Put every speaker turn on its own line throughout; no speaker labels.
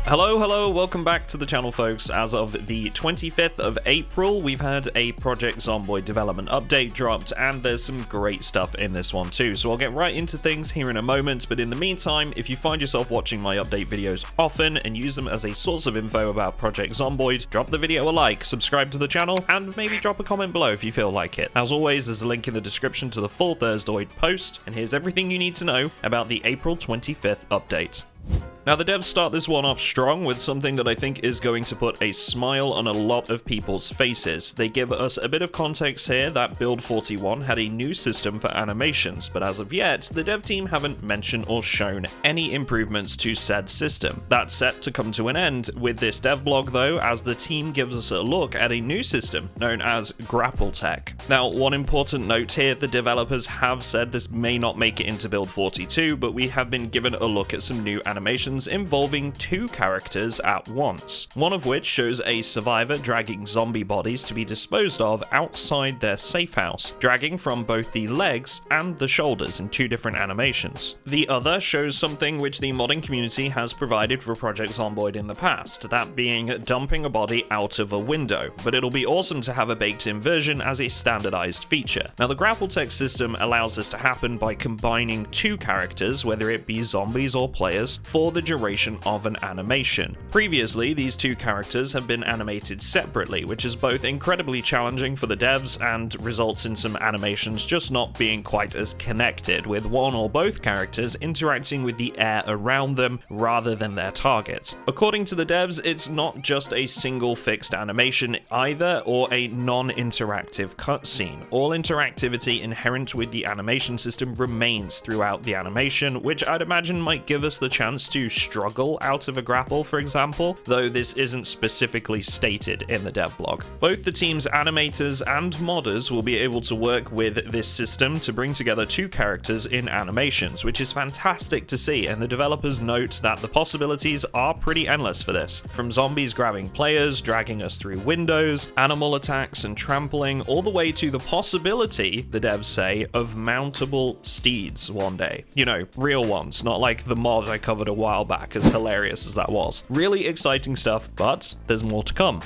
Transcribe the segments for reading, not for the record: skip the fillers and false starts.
Hello, welcome back to the channel, folks. As of the 25th of April, we've had a Project Zomboid development update dropped, and there's some great stuff in this one too, so I'll get right into things here in a moment. But in the meantime, if you find yourself watching my update videos often and use them as a source of info about Project Zomboid, drop the video a like, subscribe to the channel, and maybe drop a comment below if you feel like it. As always, there's a link in the description to the full Thursdoid post, and here's everything you need to know about the April 25th update. Now, the devs start this one off strong with something that I think is going to put a smile on a lot of people's faces. They give us a bit of context here that Build 41 had a new system for animations, but as of yet, the dev team haven't mentioned or shown any improvements to said system. That's set to come to an end with this dev blog though, as the team gives us a look at a new system known as Grapple Tech. Now, one important note here, the developers have said this may not make it into Build 42, but we have been given a look at some new animations involving two characters at once, one of which shows a survivor dragging zombie bodies to be disposed of outside their safe house, dragging from both the legs and the shoulders in two different animations. The other shows something which the modding community has provided for Project Zomboid in the past, that being dumping a body out of a window, but it'll be awesome to have a baked-in version as a standardized feature. Now, the Grapple Tech system allows this to happen by combining two characters, whether it be zombies or players, for the duration of an animation. Previously, these two characters have been animated separately, which is both incredibly challenging for the devs and results in some animations just not being quite as connected, with one or both characters interacting with the air around them rather than their target. According to the devs, it's not just a single fixed animation either, or a non-interactive cutscene. All interactivity inherent with the animation system remains throughout the animation, which I'd imagine might give us the chance to struggle out of a grapple, for example, though this isn't specifically stated in the dev blog. Both the team's animators and modders will be able to work with this system to bring together two characters in animations, which is fantastic to see, and the developers note that the possibilities are pretty endless for this. From zombies grabbing players, dragging us through windows, animal attacks and trampling, all the way to the possibility, the devs say, of mountable steeds one day. You know, real ones, not like the mod I covered a while back, as hilarious as that was. Really exciting stuff, but there's more to come.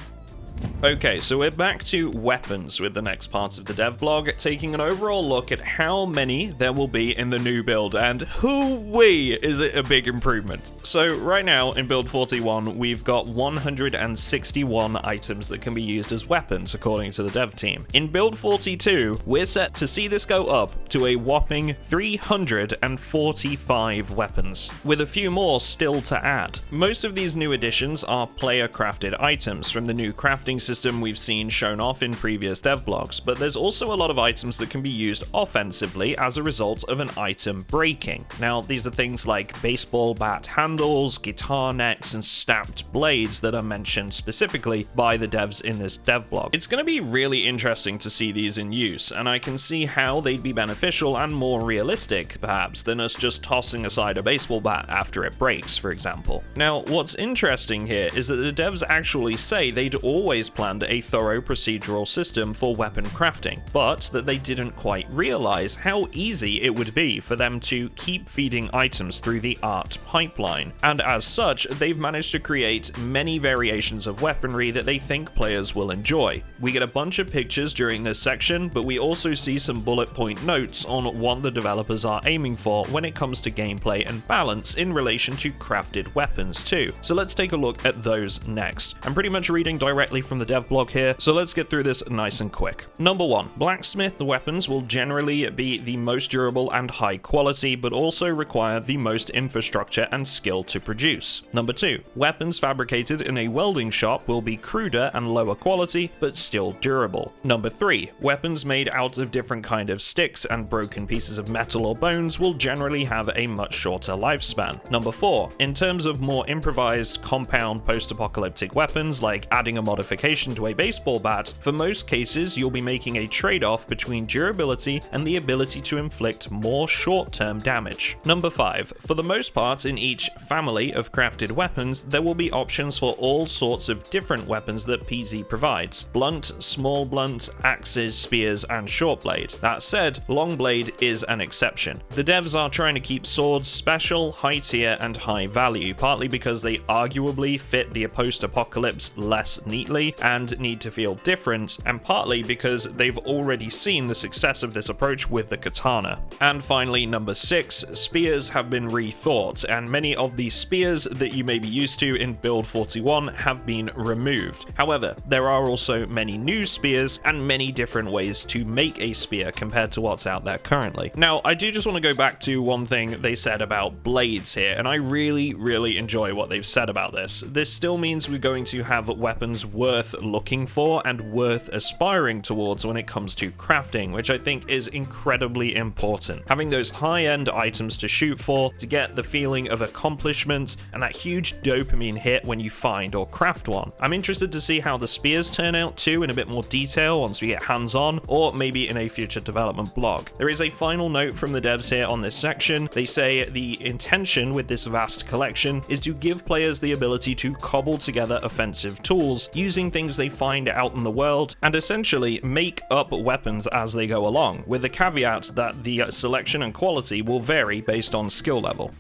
Okay, so we're back to weapons with the next part of the dev blog, taking an overall look at how many there will be in the new build, and hoo-wee, is it a big improvement. So right now in Build 41, we've got 161 items that can be used as weapons, according to the dev team. In Build 42, we're set to see this go up to a whopping 345 weapons, with a few more still to add. Most of these new additions are player-crafted items from the new crafting system we've seen shown off in previous dev blogs, but there's also a lot of items that can be used offensively as a result of an item breaking. Now, these are things like baseball bat handles, guitar necks, and snapped blades that are mentioned specifically by the devs in this dev blog. It's going to be really interesting to see these in use, and I can see how they'd be beneficial and more realistic, perhaps, than us just tossing aside a baseball bat after it breaks, for example. Now, what's interesting here is that the devs actually say they'd always planned a thorough procedural system for weapon crafting, but that they didn't quite realize how easy it would be for them to keep feeding items through the art pipeline. And as such, they've managed to create many variations of weaponry that they think players will enjoy. We get a bunch of pictures during this section, but we also see some bullet point notes on what the developers are aiming for when it comes to gameplay and balance in relation to crafted weapons too. So let's take a look at those next. I'm pretty much reading directly from the dev blog here, so let's get through this nice and quick. Number 1, blacksmith weapons will generally be the most durable and high quality, but also require the most infrastructure and skill to produce. Number 2, weapons fabricated in a welding shop will be cruder and lower quality, but still durable. Number 3, weapons made out of different kind of sticks and broken pieces of metal or bones will generally have a much shorter lifespan. Number 4, in terms of more improvised compound post-apocalyptic weapons, like adding a modification relation to a baseball bat, for most cases you'll be making a trade-off between durability and the ability to inflict more short-term damage. Number 5. For the most part, in each family of crafted weapons, there will be options for all sorts of different weapons that PZ provides: blunt, small blunt, axes, spears, and short blade. That said, long blade is an exception. The devs are trying to keep swords special, high tier, and high value, partly because they arguably fit the post-apocalypse less neatly and need to feel different, and partly because they've already seen the success of this approach with the katana. And finally, number 6, spears have been rethought, and many of the spears that you may be used to in build 41 have been removed. However, there are also many new spears and many different ways to make a spear compared to what's out there currently. Now, I do just want to go back to one thing they said about blades here, and I really enjoy what they've said about this. This still means we're going to have weapons worth looking for and worth aspiring towards when it comes to crafting, which I think is incredibly important. Having those high-end items to shoot for, to get the feeling of accomplishment and that huge dopamine hit when you find or craft one. I'm interested to see how the spears turn out too in a bit more detail once we get hands-on, or maybe in a future development blog. There is a final note from the devs here on this section. They say the intention with this vast collection is to give players the ability to cobble together offensive tools using things they find out in the world and essentially make up weapons as they go along, with the caveat that the selection and quality will vary based on skill level.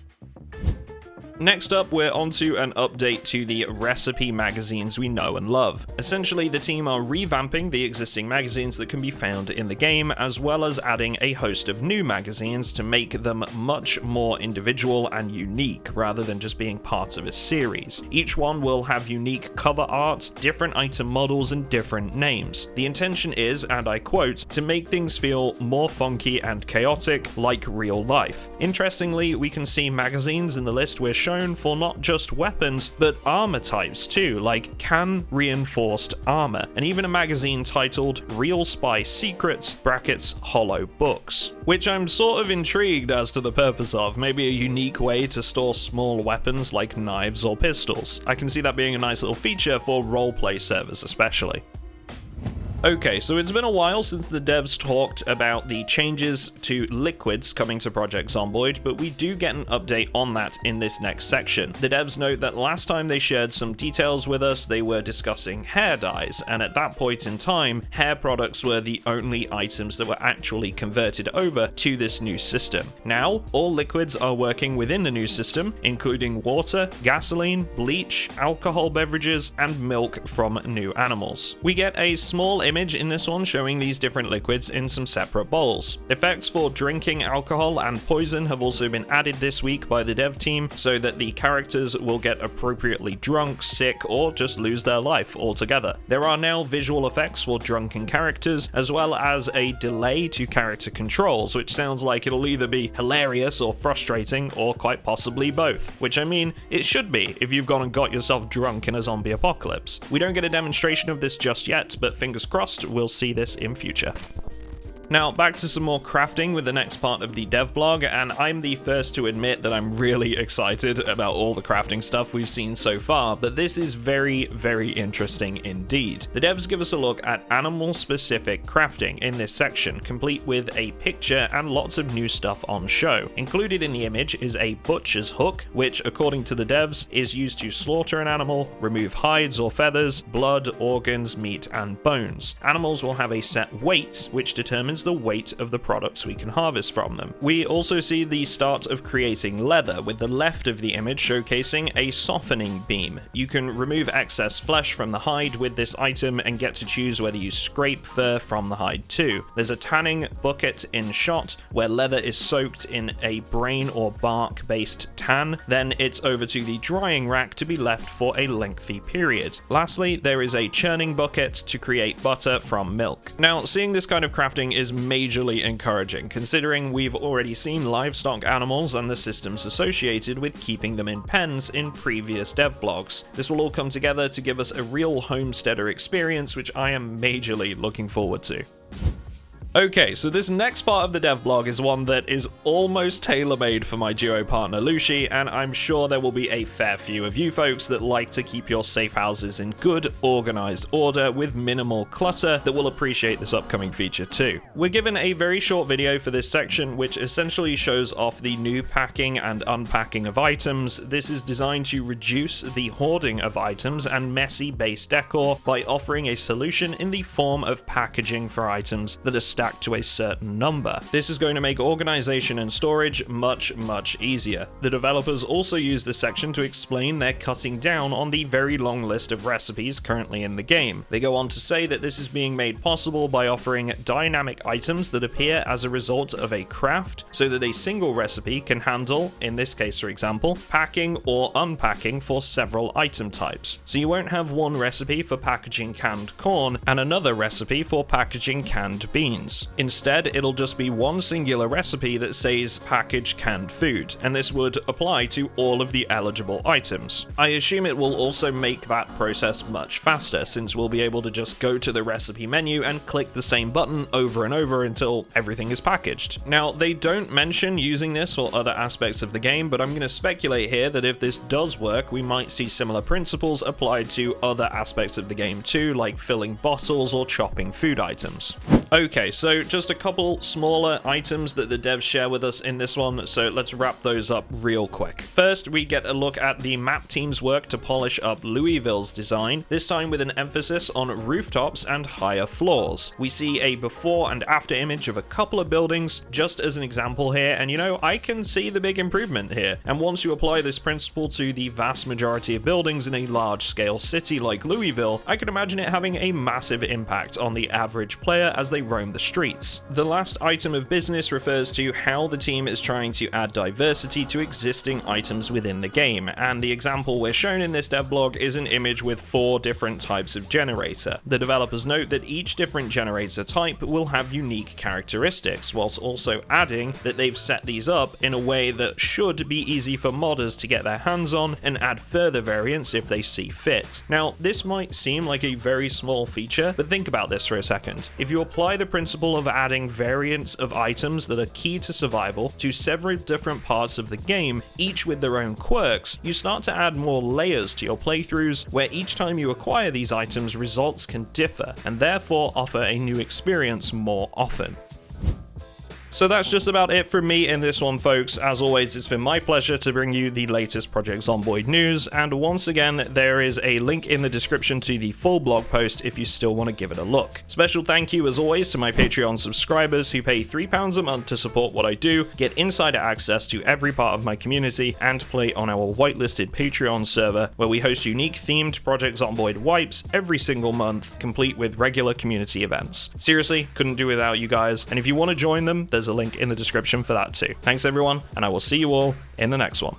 Next up, we're onto an update to the recipe magazines we know and love. Essentially, the team are revamping the existing magazines that can be found in the game, as well as adding a host of new magazines to make them much more individual and unique, rather than just being parts of a series. Each one will have unique cover art, different item models, and different names. The intention is, and I quote, to make things feel more funky and chaotic, like real life. Interestingly, we can see magazines in the list we're shown for not just weapons, but armor types too, like can reinforced armor, and even a magazine titled Real Spy Secrets brackets Hollow Books, which I'm sort of intrigued as to the purpose of. Maybe a unique way to store small weapons like knives or pistols. I can see that being a nice little feature for roleplay servers especially. Okay, so it's been a while since the devs talked about the changes to liquids coming to Project Zomboid, but we do get an update on that in this next section. The devs note that last time they shared some details with us, they were discussing hair dyes, and at that point in time, hair products were the only items that were actually converted over to this new system. Now, all liquids are working within the new system, including water, gasoline, bleach, alcohol beverages, and milk from new animals. We get a small image in this one showing these different liquids in some separate bowls. Effects for drinking alcohol and poison have also been added this week by the dev team so that the characters will get appropriately drunk, sick, or just lose their life altogether. There are now visual effects for drunken characters, as well as a delay to character controls, which sounds like it'll either be hilarious or frustrating, or quite possibly both. Which, I mean, it should be if you've gone and got yourself drunk in a zombie apocalypse. We don't get a demonstration of this just yet, but fingers crossed we'll see this in future. Now, back to some more crafting with the next part of the dev blog, and I'm the first to admit that I'm really excited about all the crafting stuff we've seen so far, but this is very interesting indeed. The devs give us a look at animal-specific crafting in this section, complete with a picture and lots of new stuff on show. Included in the image is a butcher's hook, which, according to the devs, is used to slaughter an animal, remove hides or feathers, blood, organs, meat, and bones. Animals will have a set weight, which determines the weight of the products we can harvest from them. We also see the start of creating leather, with the left of the image showcasing a softening beam. You can remove excess flesh from the hide with this item and get to choose whether you scrape fur from the hide too. There's a tanning bucket in shot where leather is soaked in a brain or bark based tan, then it's over to the drying rack to be left for a lengthy period. Lastly, there is a churning bucket to create butter from milk. Now, seeing this kind of crafting is majorly encouraging, considering we've already seen livestock animals and the systems associated with keeping them in pens in previous dev blogs. This will all come together to give us a real homesteader experience, which I am majorly looking forward to. Okay, so this next part of the dev blog is one that is almost tailor-made for my duo partner Lucy, and I'm sure there will be a fair few of you folks that like to keep your safe houses in good, organized order with minimal clutter that will appreciate this upcoming feature too. We're given a very short video for this section, which essentially shows off the new packing and unpacking of items. This is designed to reduce the hoarding of items and messy base decor by offering a solution in the form of packaging for items that are stacked to a certain number. This is going to make organization and storage much easier. The developers also use this section to explain they're cutting down on the very long list of recipes currently in the game. They go on to say that this is being made possible by offering dynamic items that appear as a result of a craft, so that a single recipe can handle, in this case for example, packing or unpacking for several item types. So you won't have one recipe for packaging canned corn and another recipe for packaging canned beans. Instead, it'll just be one singular recipe that says package canned food, and this would apply to all of the eligible items. I assume it will also make that process much faster, since we'll be able to just go to the recipe menu and click the same button over and over until everything is packaged. Now, they don't mention using this for other aspects of the game, but I'm going to speculate here that if this does work, we might see similar principles applied to other aspects of the game too, like filling bottles or chopping food items. Okay, so just a couple smaller items that the devs share with us in this one, so let's wrap those up real quick. First, we get a look at the map team's work to polish up Louisville's design, this time with an emphasis on rooftops and higher floors. We see a before and after image of a couple of buildings, just as an example here, and you know, I can see the big improvement here. And once you apply this principle to the vast majority of buildings in a large-scale city like Louisville, I can imagine it having a massive impact on the average player as they roam the streets. The last item of business refers to how the team is trying to add diversity to existing items within the game, and the example we're shown in this dev blog is an image with 4 different types of generator. The developers note that each different generator type will have unique characteristics, whilst also adding that they've set these up in a way that should be easy for modders to get their hands on and add further variants if they see fit. Now, this might seem like a very small feature, but think about this for a second. If you apply the principle of adding variants of items that are key to survival to several different parts of the game, each with their own quirks, you start to add more layers to your playthroughs, where each time you acquire these items, results can differ, and therefore offer a new experience more often. So that's just about it from me in this one, folks. As always, it's been my pleasure to bring you the latest Project Zomboid news, and once again, there is a link in the description to the full blog post if you still want to give it a look. Special thank you, as always, to my Patreon subscribers who pay £3 a month to support what I do, get insider access to every part of my community, and play on our whitelisted Patreon server, where we host unique themed Project Zomboid wipes every single month, complete with regular community events. Seriously, couldn't do without you guys, and if you want to join them, there's a link in the description for that too. Thanks everyone, and I will see you all in the next one.